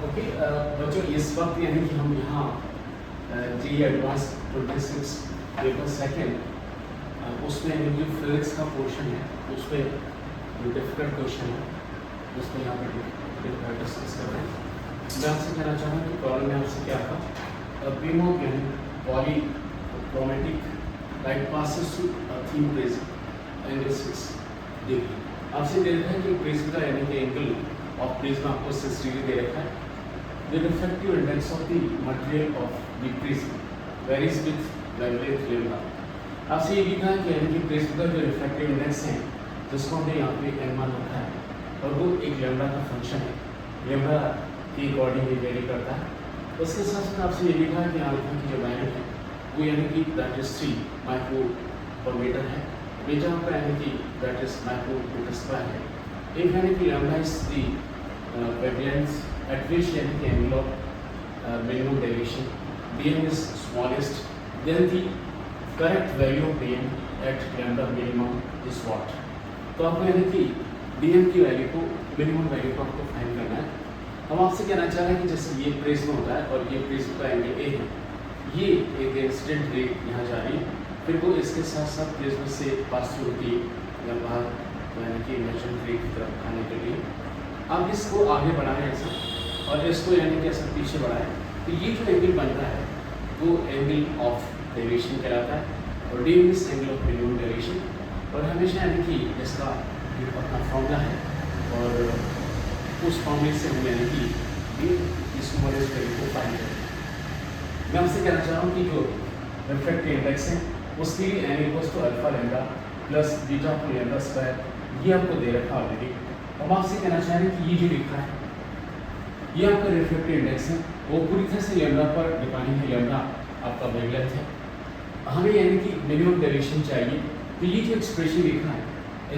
Okay बच्चों इस वक्त यानी कि हम यहाँ जी एडवांस 26 पेपर सेकेंड उसमें जो फिजिक्स का पोर्शन है उस पर जो डिफिकल्ट क्वेश्चन है उस पर यहाँ पर डिस्कस कर रहे हैं। मैं आपसे कहना चाहूँगा कि प्रॉब्लम में आपसे क्या था beam of polychromatic light passes through a thin prism angle 6 degree. आपसे दे रखा है कि प्रिज्म का यानी कि एंगल ऑफ प्रिज्म आपको 6 डिग्री दे रखा है। The refractive index of the material of the prism varies with wavelength lambda। आपसे ये भी कहा कि यानी कि प्रिज्म का जो रिफ्रैक्टिव इंडेक्स है जिसको हमने यहाँ पे n मान रखा है और वो एक लैम्डा का फंक्शन है, लैम्डा के अकॉर्डिंग वेरी करता है। उसके साथ साथ आपसे ये भी कहा कि अल्फा की जो वैल्यू है वो यानी कि that is 3 micro per metre है, बीटा आपका यानी कि that is micro metre square है। एक यानी कि lambda is the wavelength at which the angle of minimum deviation dm is smallest, then the correct value of dm at lambda minimum is what। तो आपको यानी कि dm की value को मिनिमम वैल्यू को आपको फाइंड करना है। हम आपसे कहना चाह रहे हैं कि जैसे ये प्रिज्म होता है और ये प्रिज्म का एंगल a है, ये एक इंसिडेंट रे यहाँ जा रही है, फिर वो इसके साथ साथ प्रिज्म से पास थ्रू होती है या बाहर यानी कि इमेजिनरी रे की तरफ आने के लिए आप इसको आगे बढ़ाएं ऐसा और इसको यानी कि ऐसा पीछे बढ़ाएं, तो ये जो एंगल बन रहा है वो एंगल ऑफ डेविएशन कहलाता है और D is angle of minimum deviation. और हमेशा यानी कि इसका अपना फॉर्मूला है और उस फॉर्मूले से हम यानी कि इस मॉडल को फाइंड करें। मैं आपसे कहना चाह रहा हूँ कि जो रिफ्रैक्टिव इंडेक्स है उसके लिए N equals to alpha lambda plus beta upon lambda square ये आपको दे रखा ऑलरेडी। हम आपसे कहना चाह रहे हैं कि ये जो लिखा है ये आपका रिफ्रैक्टिव इंडेक्स है, वो पूरी तरह से लैम्डा पर डिपेंडिंग है, लैम्डा आपका वेवलेंथ है। हमें यानी कि मिनिमम डेविएशन चाहिए, तो ये जो एक्सप्रेशन लिखा है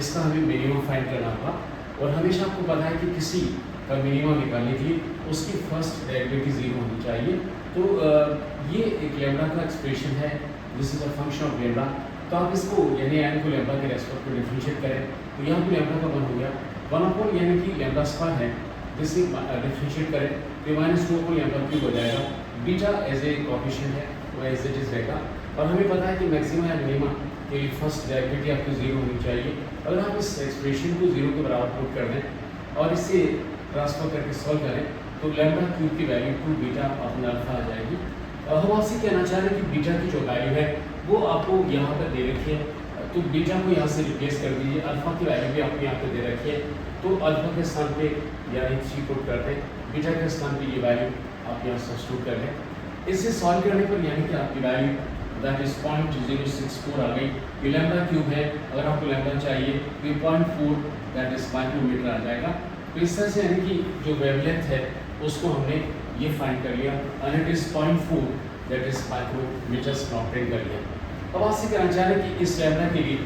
इसका हमें मिनिमम फाइंड करना होगा। और हमेशा आपको पता है कि किसी का मिनिमम निकालने के लिए उसकी फर्स्ट डेरिवेटिव 0 होनी चाहिए। तो ये एक लैम्डा का एक्सप्रेशन है, this is a function of lambda. तो आप इसको यानी एन को लैम्डा के रेस्पेक्ट में डिफरेंशिएट करें, तो यहाँ पे लैम्डा का 1 हो गया, 1 अपॉन यानी कि लैम्डा स्क्वायर है, जिससे डिफरेंशिएट करें तो -2 को लैम्डा क्यूब हो जाएगा। बीटा एज ए कोएफिशिएंट है वो एज इट इज रहेगा। और हमें पता है कि मैक्सिमम या मिनिमम के लिए फर्स्ट डेरिवेटिव आपको 0 होनी चाहिए। अगर आप इस एक्सप्रेशन को 0 के बराबर पुट कर दें और इसे ट्रांसफर करके सॉल्व करें तो लैम्डा क्यूब की वैल्यू 2 बीटा अपना अल्फा आ जाएगी। हम आपसे कहना चाह रहे हैं कि बीटा की जो वैल्यू है वो आपको यहाँ पर दे रखी है, तो बीटा को यहाँ से रिप्लेस कर दीजिए। अल्फा की वैल्यू भी आपको यहाँ पे दे रखी है, तो अल्फा के स्थान पे यानी 3 पुट करते हैं, बीटा के स्थान पे ये वैल्यू आप यहाँ सब्स्टिट्यूट कर लें। इसे सॉल्व करने पर यानी कि आपकी वैल्यू दैट इज 0.064 आ गई। ये लैम्डा क्यूब है, अगर आपको लैम्डा चाहिए तो ये 0.4 दैट इज माइक्रोमीटर आ जाएगा। तो इस तरह से यानी कि जो वेवलेंथ है उसको हमने ये फाइंड कर लिया और it is 0.4 that is micrometres obtain कर लिया। अब आपसे कहना चाह रहे हैं कि इस लैम्डा के लिए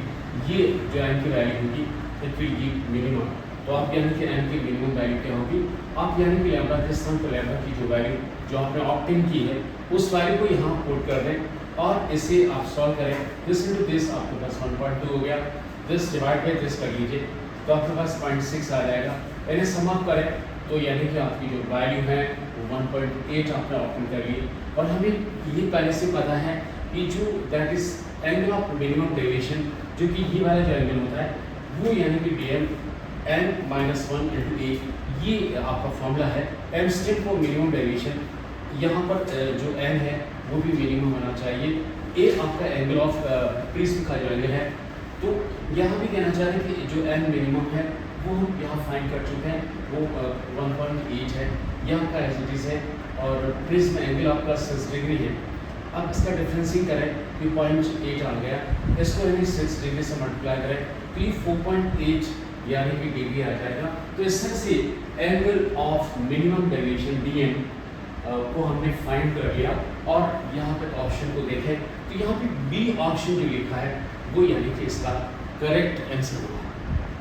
ये जो एन की वैल्यू होगी इट विल गिव मिनिमम। तो आप यानी कि एन की मिनिमम वैल्यू क्या होगी, आप यानी कि लैम्डा के स्थान पर लैम्डा की जो वैल्यू जो आपने ऑब्टेन की है उस वैल्यू को यहाँ पुट कर दें और इसे आप सॉल्व करें। दिस इनटू दिस आपके पास 1.2 हो गया, दिस डिवाइड बाय दिस कर लीजिए तो आपके पास 0.6 आ जाएगा। इन्हें सम अप करें तो यानी कि आपकी जो वैल्यू है वो 1.8 आपने ऑब्टेन कर ली। और हमें ये पहले से पता है कि जो that is angle of minimum deviation जो कि ये वाला जो एंगल होता है वो यानी कि dm n-1 into a ये आपका फॉर्मूला है। m step for minimum deviation, यहाँ पर जो n है वो भी मिनिमम होना चाहिए। a आपका एंगल ऑफ प्रिज्म का जो एंगल है, तो यहाँ भी कहना चाह रहे हैं कि जो n मिनिमम है वो हम यहाँ फाइंड कर चुके हैं, वो 1.8 है, यहाँ का एज इट इज है और प्रिज्म एंगल आपका 6 डिग्री है। अब इसका डिफरेंसिंग करें तो 0.8 आ गया, इसको यानी 6 डिग्री से मल्टीप्लाई करें तो ये 4.8 यानी कि डिग्री आ जाएगा। तो इस तरह से angle of minimum deviation dm को हमने फाइंड कर लिया। और यहाँ पे ऑप्शन को देखें तो यहाँ पे बी ऑप्शन जो लिखा है वो यानी कि इसका करेक्ट आंसर होगा।